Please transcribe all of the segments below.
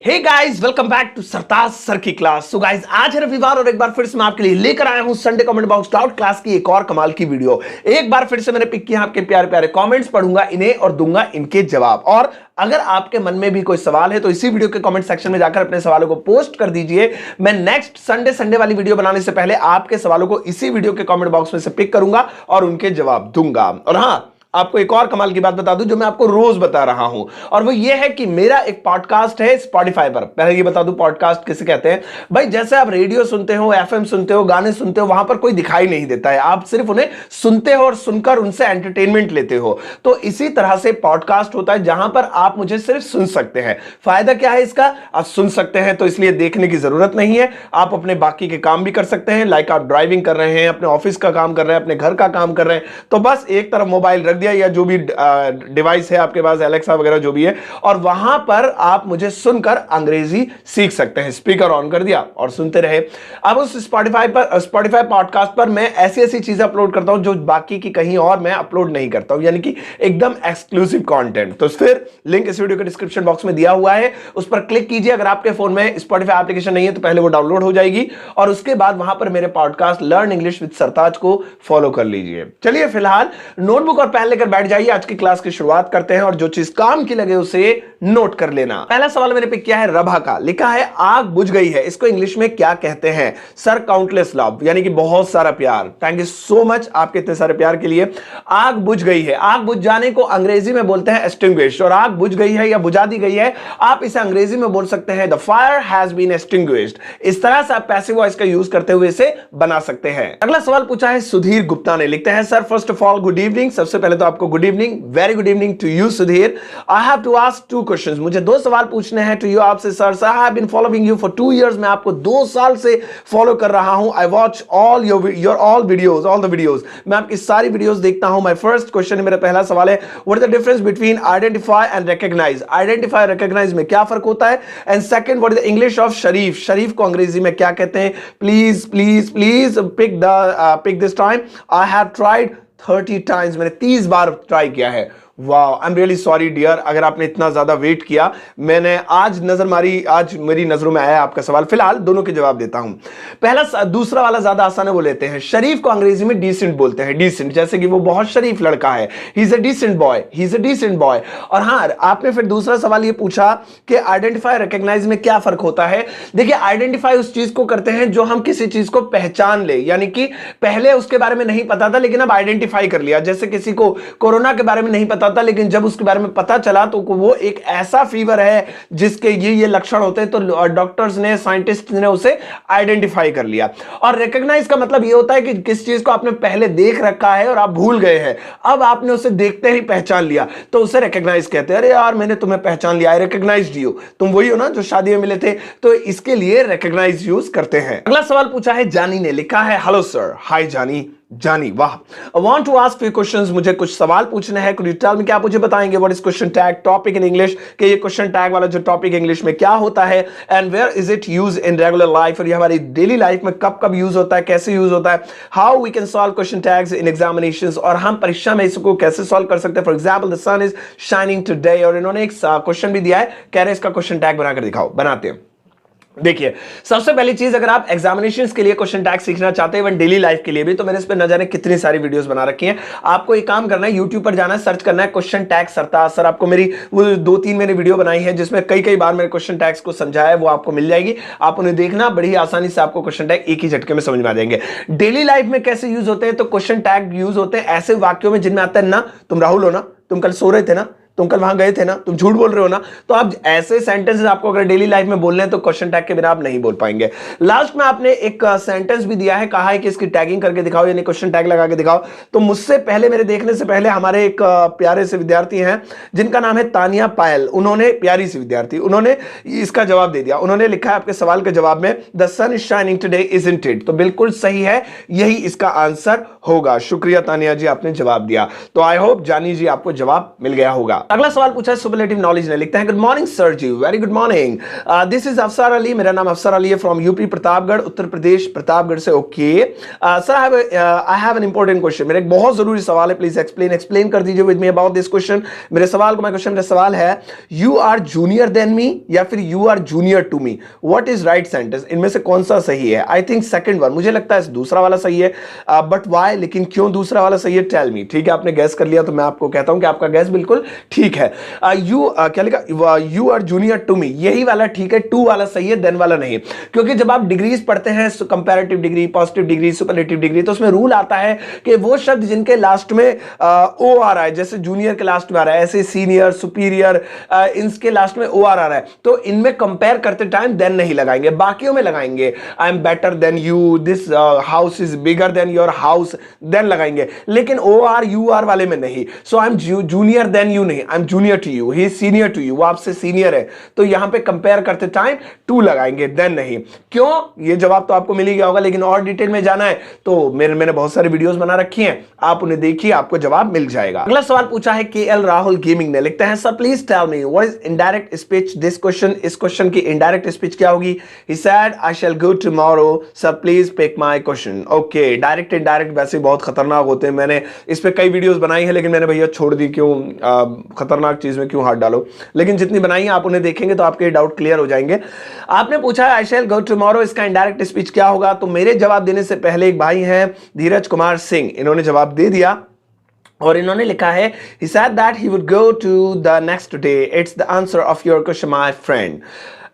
Hey guys, welcome back to Sartaj sir की क्लास। So guys, आज है रविवार और एक बार फिर से मैं आपके लिए लेकर आया हूं Sunday comment box cloud class की एक और कमाल की वीडियो। एक बार फिर से मैंने पिक किया आपके प्यारे प्यारे कमेंट्स, पढ़ूंगा इन्हें और दूंगा इनके जवाब। और अगर आपके मन में भी कोई सवाल है तो इसी वीडियो के कमेंट सेक्शन में जाकर अपने सवालों को पोस्ट कर दीजिए। मैं नेक्स्ट संडे वाली वीडियो बनाने से पहले आपके सवालों को इसी वीडियो के कमेंट बॉक्स में से पिक करूंगा और उनके जवाब दूंगा। और हां, आपको एक और कमाल की बात बता दूं जो मैं आपको रोज बता रहा हूं, और वो ये है कि मेरा एक पॉडकास्ट है स्पॉटिफाई पर। पहले ये बता दूं पॉडकास्ट किसे कहते हैं। भाई, जैसे आप रेडियो सुनते हो, एफएम सुनते हो, गाने सुनते हो, वहां पर कोई दिखाई नहीं देता है, आप सिर्फ उन्हें सुनते हो और सुनकर उनसे एंटरटेनमेंट लेते हो। तो इसी तरह से पॉडकास्ट होता है जहां पर आप मुझे सिर्फ सुन सकते हैं। फायदा क्या है इसका? आप सुन सकते हैं तो इसलिए देखने की जरूरत नहीं है। आप अपने बाकी के काम भी कर सकते हैं, लाइक आप ड्राइविंग कर रहे हैं, अपने ऑफिस का काम कर रहे हैं, अपने घर का काम कर रहे हैं, तो बस एक तरफ मोबाइल रख दिया या जो भी डिवाइस है आपके पास, एलेक्सा वगैरह जो भी है, और वहां पर आप मुझे सुनकर अंग्रेजी सीख सकते हैं। स्पीकर ऑन कर दिया और सुनते रहे। अब उस स्पॉटिफाई पॉडकास्ट पर मैं ऐसी ऐसी चीजें अपलोड करता हूं जो बाकी की कहीं और मैं अपलोड नहीं करता हूं, यानी कि एकदम एक्सक्लूसिव कंटेंट। तो फिर लिंक इस वीडियो के डिस्क्रिप्शन बॉक्स में दिया हुआ है, उस पर क्लिक कीजिए। अगर आपके फोन में स्पॉटिफाई एप्लीकेशन नहीं है तो पहले वो डाउनलोड हो जाएगी और उसके बाद वहां पर मेरे पॉडकास्ट लर्न इंग्लिश विद सरताज को फॉलो कर लीजिए। चलिए फिलहाल नोटबुक और पेन लेकर बैठ जाइए, आज की क्लास की शुरुआत करते हैं और जो चीज काम की लगे उसे नोट कर लेना। पहला सवाल मैंने पिक किया है रभा का। लिखा है आग बुझ गई है, इसको इंग्लिश में क्या कहते हैं? सर, काउंटलेस लव, यानी कि बहुत सारा प्यार। थैंक यू सो मच आपके इतने सारे प्यार के लिए। आग बुझ गई है, आग बुझ जाने को अंग्रेजी में बोलते हैं एक्सटिंग्विश, और आग बुझ गई है या बुझा दी गई है आप इसे अंग्रेजी में बोल सकते हैं the fire has been extinguished. इस तरह से आप पैसिव वॉइस का यूज करते हुए इसे बना सकते हैं। अगला सवाल पूछा है सुधीर गुप्ता ने। लिखते हैं sir, first of all good evening. सबसे पहले तो आपको good evening, very good evening to you Sudhir. I have to ask 2 questions, मुझे 2 सवाल पूछने हैं टू यू आपसे। Sir, I have been following you for 2 years, मैं आपको 2 साल से फॉलो कर रहा हूं। I watch all your all the videos, मैं आपकी सारी वीडियोस देखता हूं। माय फर्स्ट क्वेश्चन, मेरा पहला सवाल है, what is the difference between identify and recognise? Identify और रिकॉग्नाइज में क्या फर्क होता है? And second, what is the English of sharif? शरीफ को अंग्रेजी में क्या कहते हैं? Please please please pick this time. I have tried 30 times, मैंने 30 बार ट्राई किया है। वाह, I am really sorry dear, अगर आपने इतना ज्यादा वेट किया। मैंने आज नजर मारी, आज मेरी नजरों में आया आपका सवाल। फिलहाल दोनों के जवाब देता हूं। पहला, दूसरा वाला ज्यादा आसान है, वो लेते हैं। शरीफ को अंग्रेजी में डिसेंट बोलते हैं, डिसेंट, जैसे कि वो बहुत शरीफ लड़का है, he is a decent boy, he is a decent boy. और हां, आपने फिर दूसरा सवाल ये पूछा कि आइडेंटिफाई रिकॉग्नाइज में क्या फर्क होता है। देखिए, आइडेंटिफाई उस चीज को करते हैं जो हम किसी चीज को पहचान ले, यानी कि पहले उसके बारे में नहीं पता था लेकिन अब आइडेंटिफाई कर लिया। जैसे किसी को कोरोना के बारे में नहीं पता था, लेकिन जब उसके बारे में पता चला तो वो एक ऐसा फीवर है जिसके ये लक्षण होते हैं, तो डॉक्टर्स ने, साइंटिस्ट ने उसे आइडेंटिफाई कर लिया। और रिकॉग्नाइज का मतलब ये होता है कि किस चीज को आपने पहले देख रखा है और आप भूल गए हैं, अब आपने उसे देखते ही पहचान लिया, तो उसे रिकॉग्नाइज कहते हैं। अरे यार, मैंने तुम्हें पहचान लिया, आई रिकॉग्नाइज्ड यू, तुम वही हो ना जो शादी में मिले थे, तो इसके लिए रिकॉग्नाइज यूज करते हैं। अगला सवाल पूछा है जानी ने। लिखा है हेलो सर, हाय जानी। जानी, वाह, I want to ask few questions, मुझे कुछ सवाल पूछने हैं। कुड यू टेल मी, क्या आप मुझे बताएंगे what is question tag topic in English, कि ये क्वेश्चन टैग वाला जो टॉपिक इंग्लिश में क्या होता है, and where is it use in regular life, और ये हमारी डेली लाइफ में कब कब यूज होता है, कैसे यूज होता है, how we can solve question tags in examinations, और हम परीक्षा में इसको कैसे सॉल्व कर सकते हैं। For example, the sun is shining today, और इन्होंने एक क्वेश्चन भी दिया है, कह रहे हैं इसका क्वेश्चन टैग बनाकर दिखाओ। बनाते हैं। देखिए, सबसे पहली चीज, अगर आप एग्जामिनेशंस के लिए क्वेश्चन टैग सीखना चाहते हैं, इवन डेली लाइफ के लिए भी, तो मैंने इस पे न जाने कितनी सारी वीडियोस बना रखी हैं। आपको एक काम करना है, यूट्यूब पर जाना है, सर्च करना है क्वेश्चन टैग सरताज सर। आपको मेरी वो 2-3 मैंने वीडियो बनाई है जिसमें कई बार मैंने क्वेश्चन टैग्स को समझाया है, वो आपको मिल जाएगी। आप उन्हें देखना, बड़ी आसानी से आपको क्वेश्चन टैग एक ही झटके में समझ में आ जाएंगे। डेली लाइफ में कैसे यूज होते हैं, तो क्वेश्चन टैग यूज होते हैं ऐसे वाक्यों में जिनमें आता है ना, तुम राहुल हो ना, तुम कल सो रहे थे ना, तुम कल वहां गए थे ना, तुम झूठ बोल रहे हो ना, तो आप ऐसे सेंटेंसेस आपको अगर डेली लाइफ में बोलने हैं तो क्वेश्चन टैग के बिना आप नहीं बोल पाएंगे। लास्ट में आपने एक सेंटेंस भी दिया है, कहा है कि इसकी टैगिंग करके दिखाओ, यानी क्वेश्चन टैग लगा के दिखाओ। तो मुझसे पहले, मेरे देखने से पहले, हमारे एक प्यारे से विद्यार्थी हैं जिनका नाम है तानिया पायल, उन्होंने, प्यारी सी विद्यार्थी, उन्होंने इसका जवाब दे दिया। उन्होंने लिखा है आपके सवाल के जवाब में, the sun is shining today isn't it, तो बिल्कुल सही है, यही इसका आंसर होगा। शुक्रिया तानिया जी, आपने जवाब दिया। तो आई होप जानी जी आपको जवाब मिल गया होगा। अगला सवाल पूछा है सुपरलेटिव नॉलेज ने, लिखते हैं good morning sir ji, very good morning, this is Afsar Ali, मेरा नाम अफसर अली है फ्रॉम यूपी प्रतापगढ़, उत्तर प्रदेश प्रतापगढ़ से। Okay sir, I have an important question, मेरा एक बहुत जरूरी सवाल है, प्लीज एक्सप्लेन कर दीजिए with me about this question. मेरे सवाल है you are junior then me या फिर you are junior to me, what is right sentence, इनमें से कौन सा सही है? आई थिंक सेकंड वन, मुझे लगता है दूसरा वाला सही है, बट व्हाई, लेकिन क्यों दूसरा वाला सही है, टेल मी। ठीक है, आपने गैस कर लिया तो मैं आपको कहता हूं कि आपका गैस बिल्कुल ठीक है। क्या लिखा, you are junior to me, यही वाला ठीक है, टू वाला सही है, देन वाला नहीं। क्योंकि जब आप डिग्रीज पढ़ते हैं, comparative degree, positive degree, superlative degree, तो उसमें रूल आता है कि वो शब्द जिनके लास्ट में ओ आ रहा है, जैसे जूनियर के लास्ट में आ रहा है, ऐसे सीनियर, सुपीरियर, इनके लास्ट में ओ आ रहा है, तो इनमें कंपेयर करते टाइम देन नहीं लगाएंगे, बाकियों में लगाएंगे। I am better than you, this house is bigger than your house, than लगाएंगे, लेकिन ओ आर यू आर वाले में नहीं। So I am junior than you नहीं, I am junior to you, he is senior to you, वो आपसे senior है, तो यहां पे कंपेयर करते टाइम टू लगाएंगे, देन नहीं। क्यों, ये जवाब तो आपको मिल ही गया होगा, लेकिन और डिटेल में जाना है तो मैंने बहुत सारे वीडियोस बना रखी हैं, आप उन्हें देखिए, आपको जवाब मिल जाएगा। अगला सवाल पूछा है केएल राहुल गेमिंग ने, लिखते हैं sir please tell me what is indirect speech, this question, इस क्वेश्चन की इनडायरेक्ट स्पीच क्या होगी? He said I shall go tomorrow, sir please pick my question. Okay, direct indirect वैसे बहुत खतरनाक होते हैं, मैंने इस पे कई वीडियोस बनाई है, लेकिन मैंने भैया छोड़ दी, क्यों खतरनाक चीज में क्यों हाथ डालो, लेकिन जितनी बनाई है आप उन्हें देखेंगे तो आपके डाउट क्लियर हो जाएंगे। आपने पूछा है आई शैल गो टुमारो, इसका इनडायरेक्ट स्पीच क्या होगा? तो मेरे जवाब देने से पहले एक भाई हैं धीरज कुमार सिंह, इन्होंने जवाब दे दिया और इन्होंने लिखा है he said that he would go to the next day, it's the answer of your question my friend।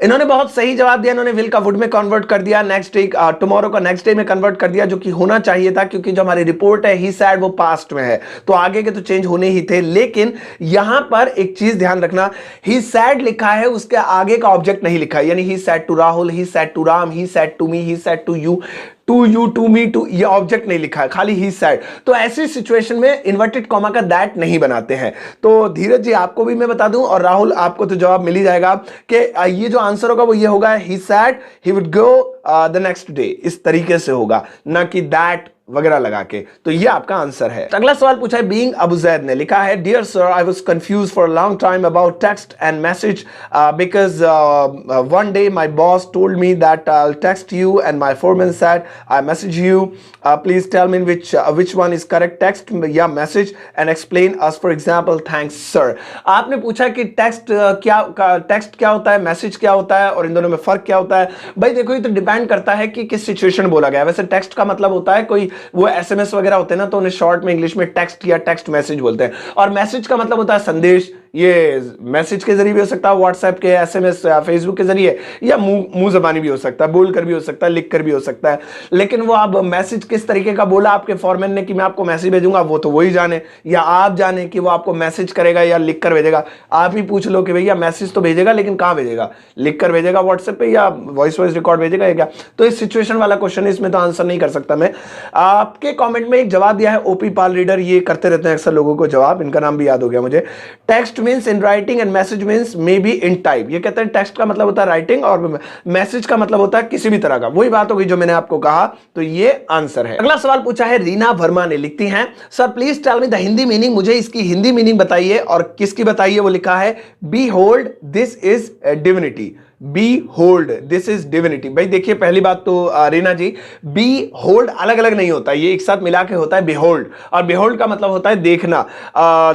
इन्होंने बहुत सही जवाब दिया, इन्होंने विल का वुड में कन्वर्ट कर दिया, नेक्स्ट डे टुमारो का नेक्स्ट डे में कन्वर्ट कर दिया, जो कि होना चाहिए था, क्योंकि जो हमारी रिपोर्ट है ही सैड वो पास्ट में है, तो आगे के तो चेंज होने ही थे। लेकिन यहां पर एक चीज ध्यान रखना, ही सैड लिखा है, उसके आगे का ऑब्जेक्ट नहीं लिखा है, यानी he said to Rahul, he said to Ram, he said to me, he said to you, to me, to, ये ऑब्जेक्ट नहीं लिखा है, खाली ही सैड। तो ऐसी सिचुएशन में इन्वर्टेड कॉमा का दैट नहीं बनाते हैं। तो धीरज जी आपको भी मैं बता दूं, और राहुल आपको तो जवाब मिल ही जाएगा कि ये जो आंसर होगा वो ये होगा, he said he would go the next day, इस तरीके से होगा, ना कि दैट वगैरह लगा के। तो ये आपका आंसर है। अगला सवाल पूछा है बीइंग अबुजैद ने, लिखा है dear sir I was confuse for a long time about text and message because one day my boss told me that I will text you and my foreman said I message you, please tell me which one is correct, text या message, and explain us for example, thanks sir. आपने पूछा कि text क्या होता है, message क्या होता है, और इन दोनों में फर्क क्या होता है? भाई देखो, ये तो डिपेंड करता है कि किस सिचुएशन बोला गया है। वैसे टेक्स्ट का मतलब होता है कोई वो एसएमएस वगैरह होते हैं ना, तो उन्हें शॉर्ट में इंग्लिश में टेक्स्ट या टेक्स्ट मैसेज बोलते हैं। और मैसेज का मतलब होता है संदेश, ये मैसेज के जरिए भी हो सकता है, व्हाट्सएप के, एसएमएस या फेसबुक के जरिए, या मुंह जबानी भी हो सकता है, बोलकर भी हो सकता है, लिखकर भी हो सकता है। लेकिन वो आप मैसेज किस तरीके का बोला आपके फॉरमैन ने कि मैं आपको मैसेज भेजूंगा, वो तो वही जाने, या आप जाने कि वो आपको मैसेज करेगा या लिख कर भेजेगा। आप ही पूछ लो कि भैया मैसेज तो भेजेगा, लेकिन कहां भेजेगा, लिख कर भेजेगा व्हाट्सएप पे, या वॉइस रिकॉर्ड भेजेगा, या क्या? तो इस सिचुएशन वाला क्वेश्चन है, इसमें तो आंसर नहीं कर सकता मैं। आपके कॉमेंट में एक जवाब दिया है ओपी पाल रीडर, ये करते रहते हैं अक्सर लोगों को जवाब, इनका नाम भी याद हो गया मुझे। Text means in writing and message means may be in type. ये कहते हैं टेक्स्ट का मतलब होता है राइटिंग और मैसेज का मतलब होता है किसी भी तरह का। वही बात होगी जो मैंने आपको कहा, तो ये आंसर है। अगला सवाल पूछा है रीना वर्मा ने, लिखती हैं sir please tell me the Hindi meaning, मुझे इसकी हिंदी मीनिंग बताइए। और किसकी बताइए? वो लिखा है behold this is divinity, behold this is divinity. भाई देखिए, पहली बात तो रीना जी, बी होल्ड अलग अलग नहीं होता, ये एक साथ मिला के होता है बिहोल्ड, और बिहोल्ड का मतलब होता है देखना।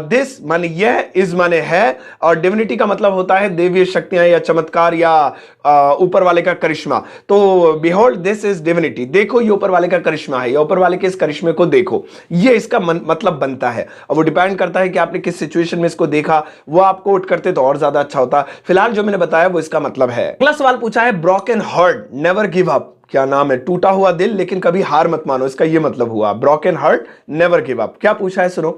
दिस माने यह, इज माने है, और डिविनिटी का मतलब होता है देवीय शक्तियां या चमत्कार या ऊपर वाले का करिश्मा। तो बिहोल्ड दिस इज डिविनिटी, देखो ये ऊपर वाले का करिश्मा है, या ऊपर वाले के इस करिश्मे को देखो, ये इसका मतलब बनता है। और वो डिपेंड करता है कि आपने किस सिचुएशन में इसको देखा, वो आप कोट करते तो और ज्यादा अच्छा होता। फिलहाल जो मैंने बताया वो इसका मतलब है। अगला सवाल पूछा है broken heart never give up, क्या नाम है, टूटा हुआ दिल लेकिन कभी हार मत मानो, इसका ये मतलब हुआ broken heart never give up. क्या पूछा है सुनो।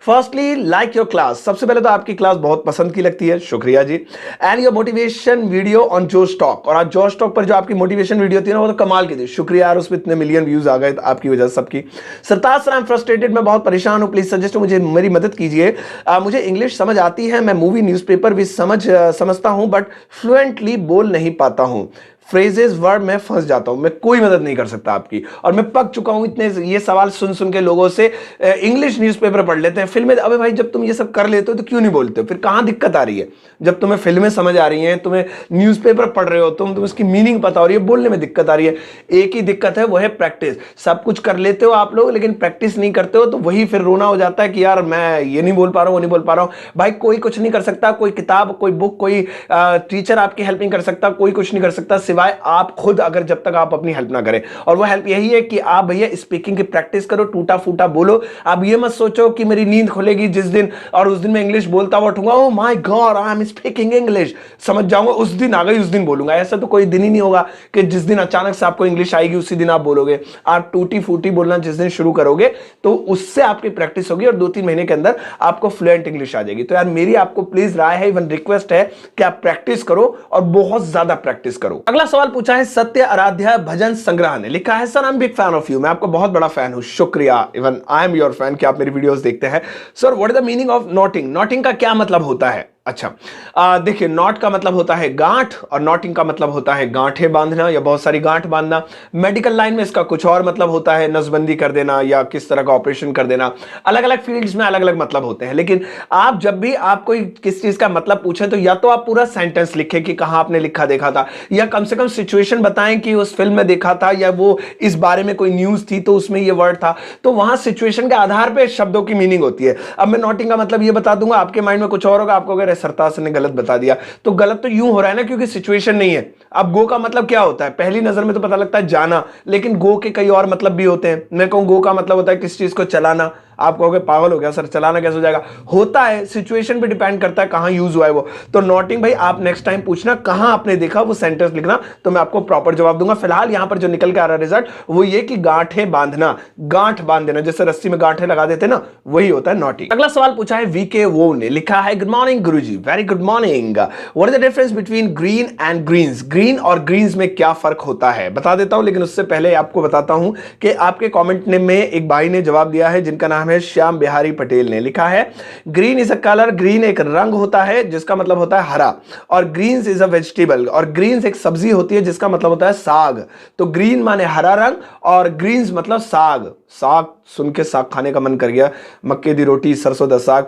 फर्स्टली लाइक योर क्लास, सबसे पहले तो आपकी क्लास बहुत पसंद की लगती है, शुक्रिया जी। And your motivation video on Josh Talk, और आज जोश टॉक पर जो आपकी मोटिवेशन वीडियो थी ना, वो तो कमाल की थी, शुक्रिया यार, उसमें इतने मिलियन व्यूज आ गए आपकी वजह से सबकी। सरताज सर आई एम फ्रस्ट्रेटेड, मैं बहुत परेशान हूं, प्लीज सजेस्ट मुझे, मेरी मदद कीजिए। मुझे इंग्लिश समझ आती है, मैं मूवी न्यूज़पेपर भी समझता हूं, बट फ्लुएंटली बोल नहीं पाता हूं। फ्रेजेस वर्ड में फंस जाता हूं, मैं कोई मदद नहीं कर सकता आपकी। और मैं पक चुका हूं इतने ये सवाल सुन सुन के लोगों से। इंग्लिश न्यूज़पेपर पढ़ लेते हैं, फिल्में, अबे भाई जब तुम ये सब कर लेते हो तो क्यों नहीं बोलते हो? फिर कहां दिक्कत आ रही है? जब तुम्हें फिल्में समझ आ रही हैं, तुम्हें न्यूज़पेपर पढ़ रहे हो, तुम उसकी मीनिंग पता हो रही है, बोलने में दिक्कत आ रही है। एक ही दिक्कत है, वो है प्रैक्टिस। सब कुछ कर लेते हो आप लोग, लेकिन प्रैक्टिस नहीं करते हो, तो वही फिर रोना हो जाता है कि यार मैं ये नहीं बोल पा रहा हूं, वो नहीं बोल पा रहा हूं। भाई कोई कुछ नहीं कर सकता, कोई किताब, कोई बुक, कोई टीचर आपकी हेल्प नहीं कर सकता, कोई कुछ नहीं कर सकता सिवाय आप खुद, अगर जब तक आप अपनी हेल्प ना करें। और वो हेल्प यही है कि आप भैया स्पीकिंग की प्रैक्टिस करो, टूटा फूटा बोलो। आप ये मत सोचो कि मेरी नींद खुलेगी जिस दिन और उस दिन मैं इंग्लिश बोलता हुआ उठूंगा, oh my god I am speaking English, समझ जाऊंगा उस दिन आ गई, उस दिन बोलूंगा। ऐसा तो कोई दिन ही नहीं होगा कि जिस दिन अचानक से आपको इंग्लिश आएगी उसी दिन आप बोलोगे। आप टूटी फूटी बोलना जिस दिन शुरू करोगे तो उससे आपकी प्रैक्टिस होगी और 2-3 महीने के अंदर आपको फ्लुएंट इंग्लिश आ जाएगी। तो यार मेरी आपको प्लीज राय है, इवन रिक्वेस्ट है कि आप प्रैक्टिस करो और बहुत ज्यादा प्रैक्टिस करो। अगला सवाल पूछा है सत्य आराध्या भजन संग्रह ने, लिखा है sir I am big fan of you, मैं आपको बहुत बड़ा फैन हूं। शुक्रिया, even I am your fan कि आप मेरी वीडियोस देखते हैं। Sir what is the meaning of nothing? Nothing का क्या मतलब होता है? अच्छा, देखिए नॉट का मतलब होता है गांठ और नॉटिंग का मतलब होता है गांठें बांधना या बहुत सारी गांठ बांधना। मेडिकल लाइन में इसका कुछ और मतलब होता है, नसबंदी कर देना या किस तरह का ऑपरेशन कर देना। अलग अलग फील्ड्स में अलग अलग मतलब होते हैं। लेकिन आप जब भी आप कोई किस चीज का मतलब पूछें तो या तो आप पूरा सेंटेंस लिखें कि कहां आपने लिखा देखा था, या कम से कम सिचुएशन बताएं कि उस फिल्म में देखा था या वो इस बारे में कोई न्यूज थी तो उसमें ये वर्ड था। तो वहां सिचुएशन के आधार पर शब्दों की मीनिंग होती है। अब मैं नॉटिंग का मतलब ये बता दूंगा, आपके माइंड में कुछ और होगा, आपको अगर सरताज ने गलत बता दिया तो गलत तो यूं हो रहा है ना, क्योंकि सिचुएशन नहीं है। अब गो का मतलब क्या होता है? पहली नजर में तो पता लगता है जाना, लेकिन गो के कई और मतलब भी होते हैं। मैं कहूं गो का मतलब होता है किस चीज को चलाना, आप कहोगे पागल हो गया सर, चलाना कैसे हो जाएगा? होता है, सिचुएशन पे डिपेंड करता है कहां यूज हुआ है वो। तो नॉटिंग भाई आप नेक्स्ट टाइम पूछना कहां आपने देखा, वो सेंटेंस लिखना, तो मैं आपको प्रॉपर जवाब दूंगा। फिलहाल यहां पर जो निकल के आ रहा है रिजल्ट वो ये कि गांठें बांधना, गांठ बांध देना, जैसे रस्सी में गांठें लगा देते ना, वही होता है नॉटिंग। अगला सवाल पूछा है वीके वो ने, लिखा है good morning guruji, very good morning, what is the difference between green and greens? Green और ग्रीन्स में क्या फर्क होता है बता देता हूं, लेकिन उससे पहले आपको बताता हूं कि आपके कॉमेंट में एक भाई ने जवाब दिया है जिनका नाम है श्याम बिहारी पटेल ने। लिखा है green is a colour, green एक रंग होता है जिसका मतलब होता है हरा, और ग्रीन्स इज अ वेजिटेबल, और ग्रीन्स एक सब्जी होती है जिसका मतलब होता है साग। तो ग्रीन माने हरा रंग और ग्रीन्स मतलब साग। साग सुन के साग खाने का मन कर गया, मक्के दी रोटी सरसों दा साग।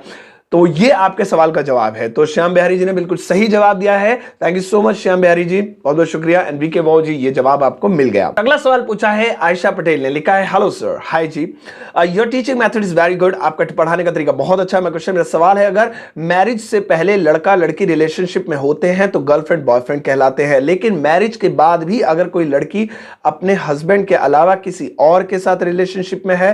तो ये आपके सवाल का जवाब है। तो श्याम बिहारी जी ने बिल्कुल सही जवाब दिया है। Thank you so much Shyam Bihari ji, बहुत बहुत शुक्रिया। एंड वीके वाओ जी, ये जवाब आपको मिल गया। अगला सवाल पूछा है आयशा पटेल ने, लिखा है hello sir, hi ji, your teaching method is very good, आपका पढ़ाने का तरीका बहुत अच्छा है। मेरा सवाल है, अगर मैरिज से पहले लड़का लड़की रिलेशनशिप में होते हैं तो गर्लफ्रेंड बॉयफ्रेंड कहलाते हैं, लेकिन मैरिज के बाद भी अगर कोई लड़की अपने हस्बैंड के अलावा किसी और के साथ रिलेशनशिप में है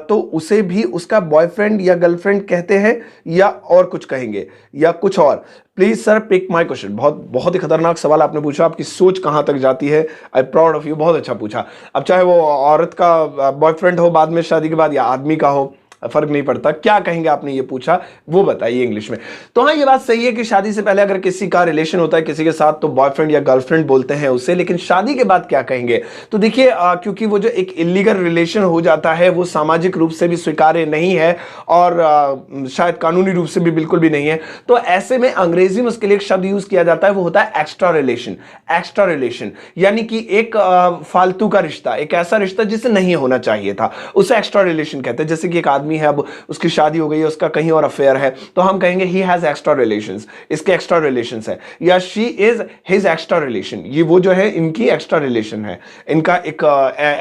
तो उसे भी उसका बॉयफ्रेंड या गर्लफ्रेंड कहते हैं या और कुछ कहेंगे या कुछ और? Please sir pick my question. बहुत ही खतरनाक सवाल आपने पूछा, आपकी सोच कहां तक जाती है, आई प्राउड ऑफ यू, बहुत अच्छा पूछा। अब चाहे वो औरत का बॉयफ्रेंड हो बाद में शादी के बाद या आदमी का हो, फर्क नहीं पड़ता। क्या कहेंगे आपने ये पूछा, वो बताइए इंग्लिश में। तो हाँ ये बात सही है कि शादी से पहले अगर किसी का रिलेशन होता है किसी के साथ तो बॉयफ्रेंड या गर्लफ्रेंड बोलते हैं उसे, लेकिन शादी के बाद क्या कहेंगे? तो देखिए क्योंकि वो जो एक इलीगल रिलेशन हो जाता है वो सामाजिक रूप से भी स्वीकार्य नहीं है और शायद कानूनी रूप से भी बिल्कुल भी नहीं है। तो ऐसे में अंग्रेजी में उसके लिए एक शब्द यूज किया जाता है, वो होता है एक्स्ट्रा रिलेशन। एक्स्ट्रा रिलेशन यानी कि एक फालतू का रिश्ता, एक ऐसा रिश्ता जिसे नहीं होना चाहिए था, उसे एक्स्ट्रा रिलेशन कहते हैं। जैसे कि एक आदमी है, अब उसकी शादी हो गई है, उसका कहीं और अफेयर है, तो हम कहेंगे ही हैज एक्स्ट्रा रिलेशंस, इसके एक्स्ट्रा रिलेशंस है, या she is his extra relation, ये वो जो है इनकी एक्स्ट्रा रिलेशन है, इनका एक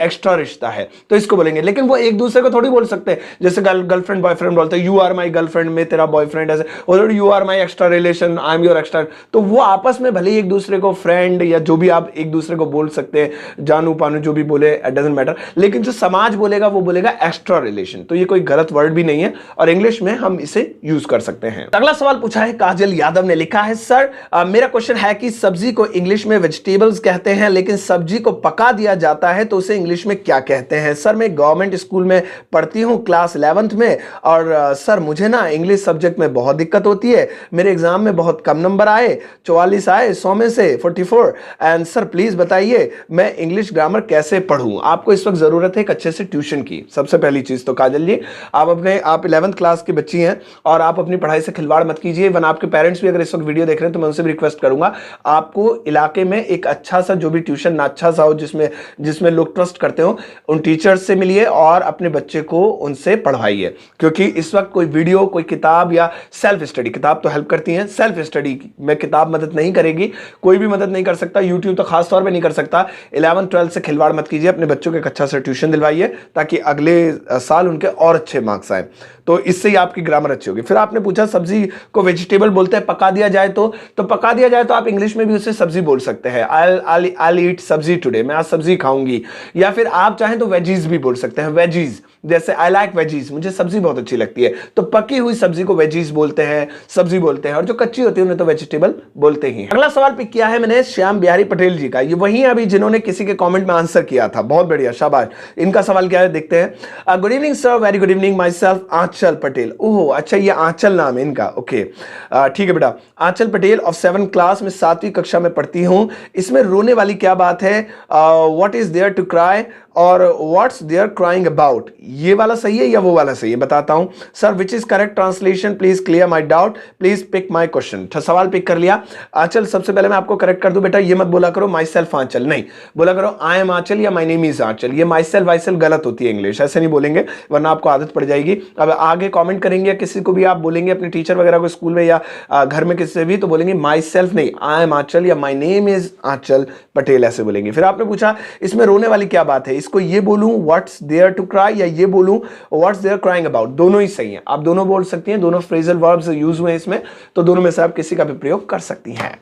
एक्स्ट्रा रिश्ता है, तो इसको बोलेंगे। लेकिन वो एक दूसरे को थोड़ी बोल सकते हैं, जैसे गर्लफ्रेंड बॉयफ्रेंड बोलते हैं, यू आर माई गर्लफ्रेंड, मैं तेरा बॉयफ्रेंड, ऐसे already you are my extra relation, I am your extra. तो वो आपस में भले ही एक दूसरे को फ्रेंड या जो भी आप एक दूसरे को बोल सकते हैं, जानू पानू जो भी बोले, इट डजंट मैटर, लेकिन जो समाज बोलेगा वो बोलेगा एक्स्ट्रा रिलेशन। तो ये कोई गलत वर्ड भी नहीं है और इंग्लिश में हम इसे यूज कर सकते हैं। अगला सवाल पूछा है काजल यादव ने, लिखा है सर मेरा क्वेश्चन है कि सब्जी को इंग्लिश में वेजिटेबल्स कहते हैं, लेकिन सब्जी को पका दिया जाता है तो उसे इंग्लिश में क्या कहते हैं? सर मैं गवर्नमेंट स्कूल में पढ़ती हूँ क्लास 11th में, और सर मुझे ना इंग्लिश सब्जेक्ट में बहुत दिक्कत होती है, मेरे एग्जाम में बहुत कम नंबर आए, 44 आए 100 में से 44, एंड सर प्लीज बताइए मैं इंग्लिश ग्रामर कैसे पढ़ूं? आपको इस वक्त जरूरत है एक अच्छे से ट्यूशन की, सबसे पहली चीज तो काजल जी। आप 11th क्लास की बच्ची हैं और आप अपनी पढ़ाई से खिलवाड़ मत कीजिए। वन आपके पेरेंट्स भी अगर इस वक्त वीडियो देख रहे हैं तो मैं उनसे भी रिक्वेस्ट करूंगा, आपको इलाके में एक अच्छा सा जो भी ट्यूशन ना अच्छा सा हो, जिसमें लोग ट्रस्ट करते हो, उन टीचर्स से मिलिए और अपने बच्चे को उनसे पढ़वाइए। क्योंकि इस वक्त कोई वीडियो, कोई किताब या सेल्फ स्टडी, किताब तो हेल्प करती है, सेल्फ स्टडी में किताब मदद नहीं करेगी, कोई भी मदद नहीं कर सकता, यूट्यूब तो खास तौर पे नहीं कर सकता। 11 12 से खिलवाड़ मत कीजिए, अपने बच्चों के एक अच्छा सा ट्यूशन दिलवाइए ताकि अगले साल उनके और अच्छे मार्क्स आए, तो इससे ही आपकी ग्रामर अच्छी होगी। फिर आपने पूछा सब्जी को वेजिटेबल बोलते हैं, पका दिया जाए तो पका दिया जाए तो आप इंग्लिश में भी उसे सब्जी बोल सकते हैं। I'll eat सब्जी टुडे, मैं आज सब्जी खाऊंगी। या फिर आप चाहें तो वेजीज भी बोल सकते हैं, वेजीज, जैसे आई लाइक वेजीज, मुझे सब्जी बहुत अच्छी लगती है, तो पकी हुई सब्जी को वेजीज बोलते हैं, सब्जी बोलते हैं, और जो कच्ची होती है उन्हें तो वेजिटेबल बोलते ही। अगला सवाल पिक किया है मैंने श्याम बिहारी पटेल जी का, ये वही अभी जिन्होंने किसी के कमेंट में आंसर किया था, बहुत बढ़िया, शाबाश। इनका सवाल क्या है देखते हैं। Good evening sir, very good evening, my self Aanchal Patel. ओह अच्छा, ये आंचल नाम है इनका, ओके ठीक है बेटा। आंचल पटेल ऑफ 7th क्लास में 7वीं कक्षा में पढ़ती हूँ। इसमें रोने वाली क्या बात है? What is there to cry और व्हाट्स देयर क्राइंग अबाउट, ये वाला सही है या वो वाला सही है? बताता हूं sir. Which is correct translation, please clear my doubt, please pick my question. सवाल पिक कर लिया। आंचल, सबसे पहले मैं आपको करेक्ट कर दूं बेटा, ये मत बोला करो माई सेल्फ आंचल, नहीं बोला करो आई एम आंचल या माई नेम इज आंचल। ये माई सेल्फ वाई सेल्फ गलत होती है इंग्लिश, ऐसे नहीं बोलेंगे वरना आपको आदत पड़ जाएगी। अब आगे कॉमेंट करेंगे या किसी को भी आप बोलेंगे, अपने टीचर वगैरह को स्कूल में या घर में किसी से भी, तो बोलेंगे माई सेल्फ नहीं, आई एम आंचल या माई नेम इज आंचल पटेल, ऐसे बोलेंगे। फिर आपने पूछा इसमें रोने वाली क्या बात है, इसको ये बोलूं व्हाट्स देयर टू क्राई या ये बोलूं व्हाट्स देयर क्राइंग अबाउट, दोनों ही सही हैं, आप दोनों बोल सकती हैं, दोनों फ्रेजल वर्ब्स यूज हुए इसमें, तो दोनों में से आप किसी का भी प्रयोग कर सकती हैं।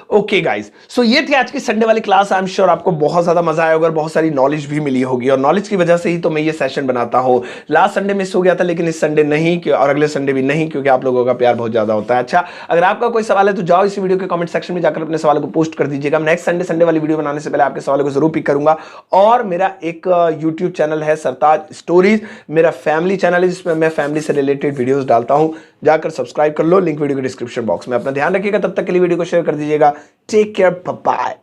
ओके गाइस, सो ये थी आज की संडे वाली क्लास। आई एम श्योर आपको बहुत ज्यादा मजा आया होगा और बहुत सारी नॉलेज भी मिली होगी, और नॉलेज की वजह से ही तो मैं ये सेशन बनाता हूं। लास्ट संडे मिस हो गया था, लेकिन इस संडे नहीं, और अगले संडे भी नहीं, क्योंकि आप लोगों का प्यार बहुत ज्यादा होता है। अच्छा, अगर आपका कोई सवाल है तो जाओ इस वीडियो के कमेंट सेक्शन में जाकर अपने सवाल को पोस्ट कर दीजिएगा। नेक्स्ट संडे वाली वीडियो बनाने से पहले आपके सवालों को जरूर पिक करूंगा। और मेरा एक यूट्यूब चैनल है सरताज स्टोरीज, मेरा फैमिली चैनल है जिसमें मैं फैमिली से रिलेटेड वीडियोस डालता हूं, जाकर सब्सक्राइब कर लो, लिंक वीडियो के डिस्क्रिप्शन बॉक्स में। अपना ध्यान रखिएगा, तब तक के लिए वीडियो को शेयर कर दीजिएगा। Take care, bye bye.